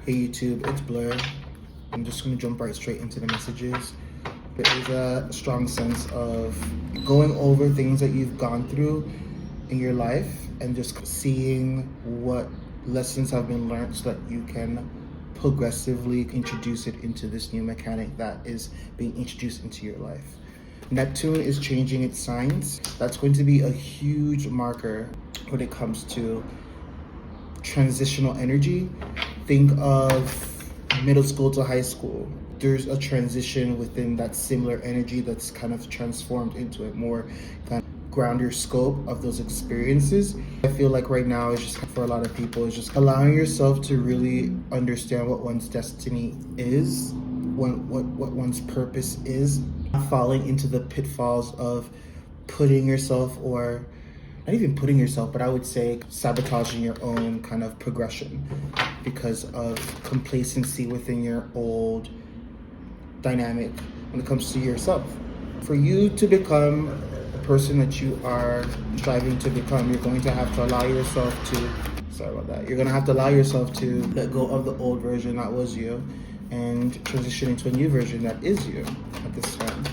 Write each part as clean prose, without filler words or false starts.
Hey YouTube, it's Blur. I'm just going to jump right straight into the messages. There is a strong sense of going over things that you've gone through in your life and just seeing what lessons have been learned so that you can progressively introduce it into this new mechanic that is being introduced into your life. Neptune is changing its signs. That's going to be a huge marker when it comes to transitional energy. Think of middle school to high school. There's a transition within that similar energy that's kind of transformed into a more kind of grounder scope of those experiences. I feel like right now is just for a lot of people is just allowing yourself to really understand what one's destiny is, what one's purpose is, not falling into the pitfalls of putting yourself, or not even putting yourself, but I would say sabotaging your own kind of progression because of complacency within your old dynamic when it comes to yourself. For you to become the person that you are striving to become, you're going to have to allow yourself to, you're going to have to allow yourself to let go of the old version that was you and transition into a new version that is you at this time.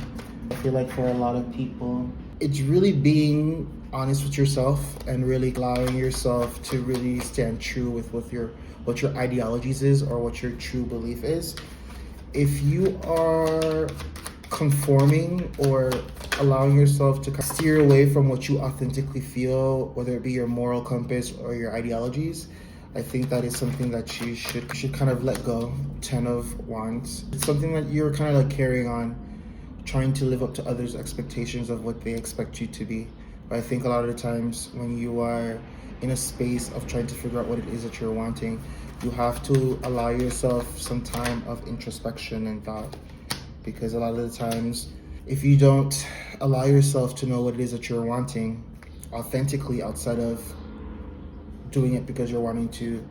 I feel like for a lot of people, it's really being honest with yourself and really allowing yourself to really stand true with what your ideologies is or what your true belief is. If you are conforming or allowing yourself to steer away from what you authentically feel, whether it be your moral compass or your ideologies, I think that is something that you should kind of let go. 10 of Wands. It's something that you're kind of like carrying on, trying to live up to others' expectations of what they expect you to be. But I think a lot of the times when you are in a space of trying to figure out what it is that you're wanting, you have to allow yourself some time of introspection and thought. Because a lot of the times, if you don't allow yourself to know what it is that you're wanting authentically outside of doing it because you're wanting to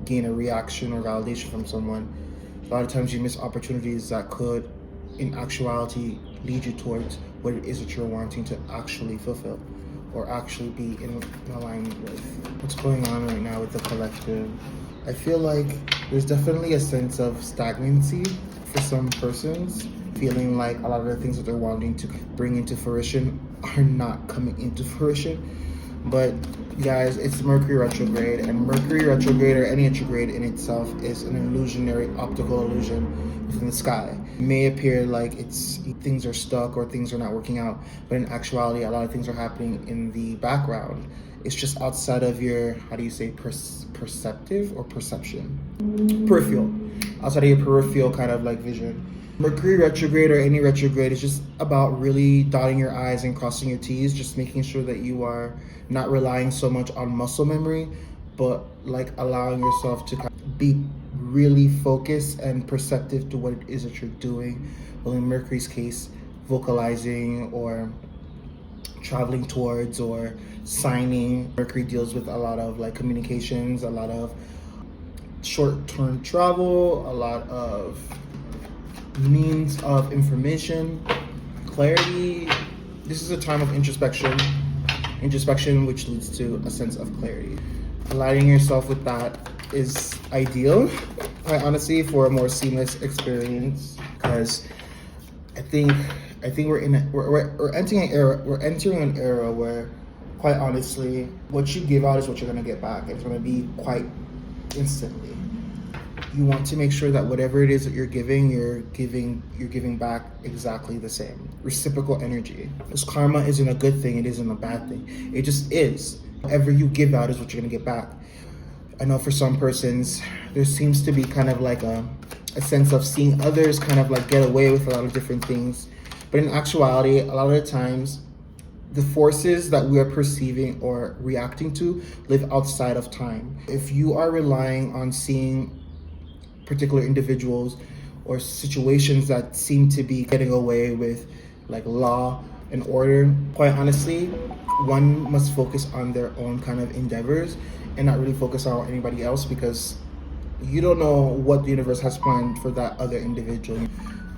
gain a reaction or validation from someone, a lot of times you miss opportunities that could, in actuality, lead you towards what it is that you're wanting to actually fulfill or actually be in alignment with. What's going on right now with the collective? I feel like there's definitely a sense of stagnancy for some persons, feeling like a lot of the things that they're wanting to bring into fruition are not coming into fruition. But guys, it's Mercury retrograde, and Mercury retrograde or any retrograde in itself is an illusionary optical illusion within the sky. It may appear like things are stuck or things are not working out, but in actuality, a lot of things are happening in the background. It's just outside of your, perceptive or perception? Peripheral. Outside of your peripheral kind of like vision. Mercury retrograde or any retrograde is just about really dotting your I's and crossing your T's, just making sure that you are not relying so much on muscle memory, but like allowing yourself to kind of be really focused and perceptive to what it is that you're doing. Well, in Mercury's case, vocalizing or traveling towards or signing. Mercury deals with a lot of like communications, a lot of short-term travel, a lot of means of information, clarity. This is a time of introspection which leads to a sense of clarity. Aligning yourself with that is ideal, quite honestly, for a more seamless experience, because I think we're entering an era where, quite honestly, what you give out is what you're gonna get back. It's gonna be quite instantly. You want to make sure that whatever it is that you're giving back exactly the same. Reciprocal energy. Because karma isn't a good thing, it isn't a bad thing. It just is. Whatever you give out is what you're gonna get back. I know for some persons, there seems to be kind of like a sense of seeing others kind of like get away with a lot of different things. But in actuality, a lot of the times, the forces that we are perceiving or reacting to live outside of time. If you are relying on seeing particular individuals or situations that seem to be getting away with like law and order, quite honestly, one must focus on their own kind of endeavors and not really focus on anybody else, because you don't know what the universe has planned for that other individual.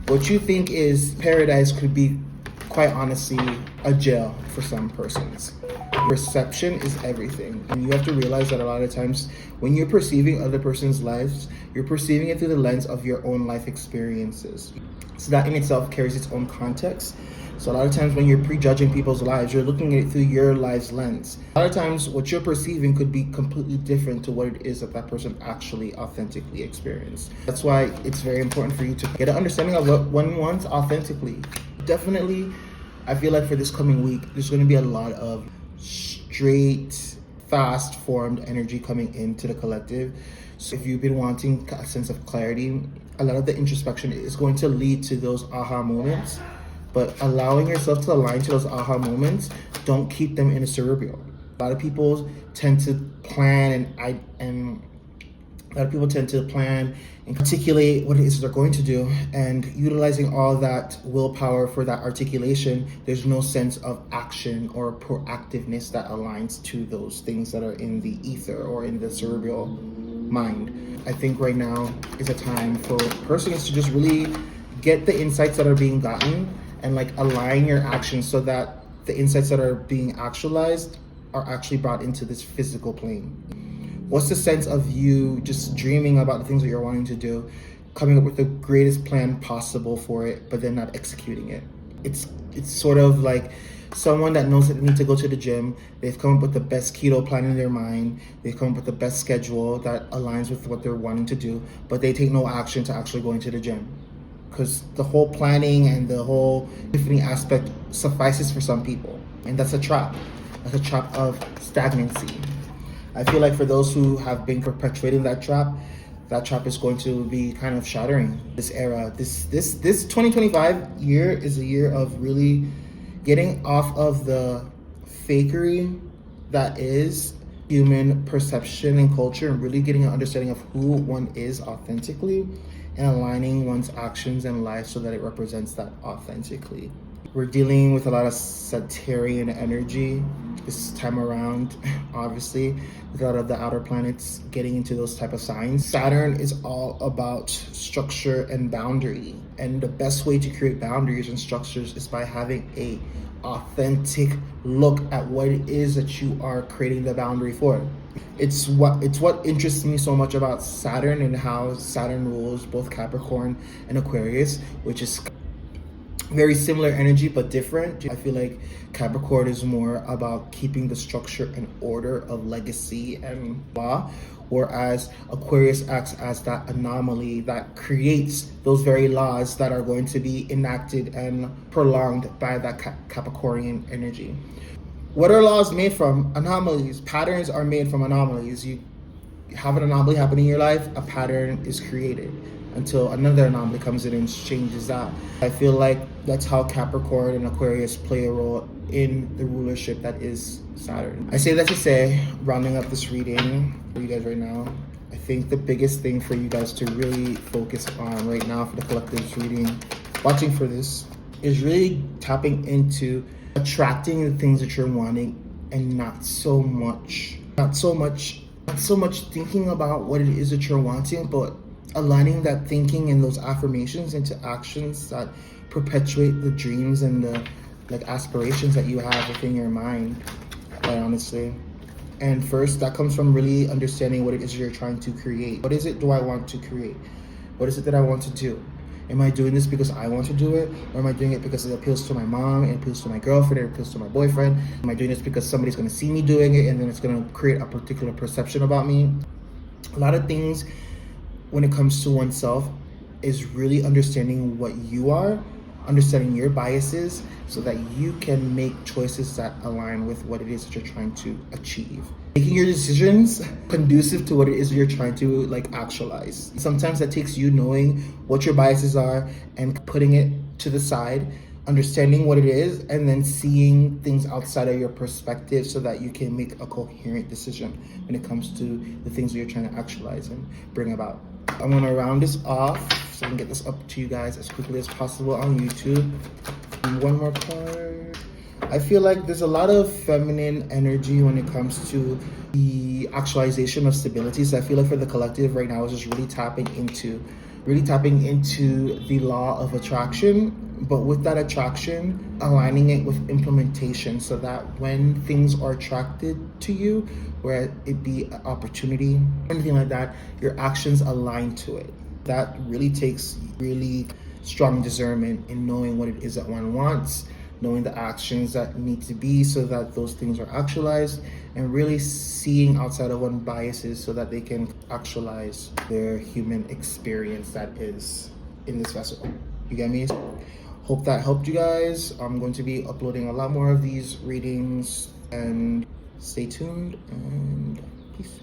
What you think is paradise could be, quite honestly, a jail for some persons. Perception is everything. And you have to realize that a lot of times when you're perceiving other person's lives, you're perceiving it through the lens of your own life experiences. So that in itself carries its own context. So a lot of times when you're prejudging people's lives, you're looking at it through your life's lens. A lot of times what you're perceiving could be completely different to what it is that that person actually authentically experienced. That's why it's very important for you to get an understanding of what one wants authentically. Definitely, I feel like for this coming week, there's going to be a lot of straight, fast formed energy coming into the collective. So if you've been wanting a sense of clarity, a lot of the introspection is going to lead to those aha moments. But allowing yourself to align to those aha moments, don't keep them in a cerebral. A lot of people tend to plan and articulate what it is they're going to do, and utilizing all that willpower for that articulation, there's no sense of action or proactiveness that aligns to those things that are in the ether or in the cerebral mind. I think right now is a time for persons to just really get the insights that are being gotten and like align your actions so that the insights that are being actualized are actually brought into this physical plane. What's the sense of you just dreaming about the things that you're wanting to do, coming up with the greatest plan possible for it, but then not executing it? It's sort of like someone that knows that they need to go to the gym. They've come up with the best keto plan in their mind. They've come up with the best schedule that aligns with what they're wanting to do, but they take no action to actually going to the gym. Because the whole planning and the whole different aspect suffices for some people. And that's a trap. That's a trap of stagnancy. I feel like for those who have been perpetuating that trap is going to be kind of shattering this era. This 2025 year is a year of really getting off of the fakery that is human perception and culture, and really getting an understanding of who one is authentically and aligning one's actions and life so that it represents that authentically. We're dealing with a lot of Saturnian energy this time around, obviously, with a lot of the outer planets getting into those type of signs. Saturn is all about structure and boundary, and the best way to create boundaries and structures is by having a authentic look at what it is that you are creating the boundary for. It's what interests me so much about Saturn and how Saturn rules both Capricorn and Aquarius, which is very similar energy but different. I feel like Capricorn is more about keeping the structure and order of legacy and law, whereas Aquarius acts as that anomaly that creates those very laws that are going to be enacted and prolonged by that Capricornian energy. What are laws made from? Anomalies. Patterns are made from anomalies. You have an anomaly happen in your life, a pattern is created until another anomaly comes in and changes that. I feel like that's how Capricorn and Aquarius play a role in the rulership that is Saturn. I say that to say, rounding up this reading for you guys right now, I think the biggest thing for you guys to really focus on right now for the collective's reading, watching for this, is really tapping into attracting the things that you're wanting and not so much thinking about what it is that you're wanting, but aligning that thinking and those affirmations into actions that perpetuate the dreams and the aspirations that you have within your mind, quite honestly. And first, that comes from really understanding what it is you're trying to create. What is it do I want to create? What is it that I want to do? Am I doing this because I want to do it? Or am I doing it because it appeals to my mom, it appeals to my girlfriend, it appeals to my boyfriend? Am I doing this because somebody's going to see me doing it and then it's going to create a particular perception about me? A lot of things when it comes to oneself is really understanding what you are, understanding your biases so that you can make choices that align with what it is that you're trying to achieve. Making your decisions conducive to what it is you're trying to actualize. Sometimes that takes you knowing what your biases are and putting it to the side, understanding what it is, and then seeing things outside of your perspective so that you can make a coherent decision when it comes to the things that you're trying to actualize and bring about. I'm gonna round this off so I can get this up to you guys as quickly as possible on YouTube. And one more part. I feel like there's a lot of feminine energy when it comes to the actualization of stability. So I feel like for the collective right now is just really tapping into the law of attraction, but with that attraction, aligning it with implementation so that when things are attracted to you, where it be an opportunity, anything like that, your actions align to it. That really takes really strong discernment in knowing what it is that one wants, knowing the actions that need to be so that those things are actualized, and really seeing outside of one biases so that they can actualize their human experience that is in this vessel. You get me? Hope that helped you guys. I'm going to be uploading a lot more of these readings, and stay tuned, and peace.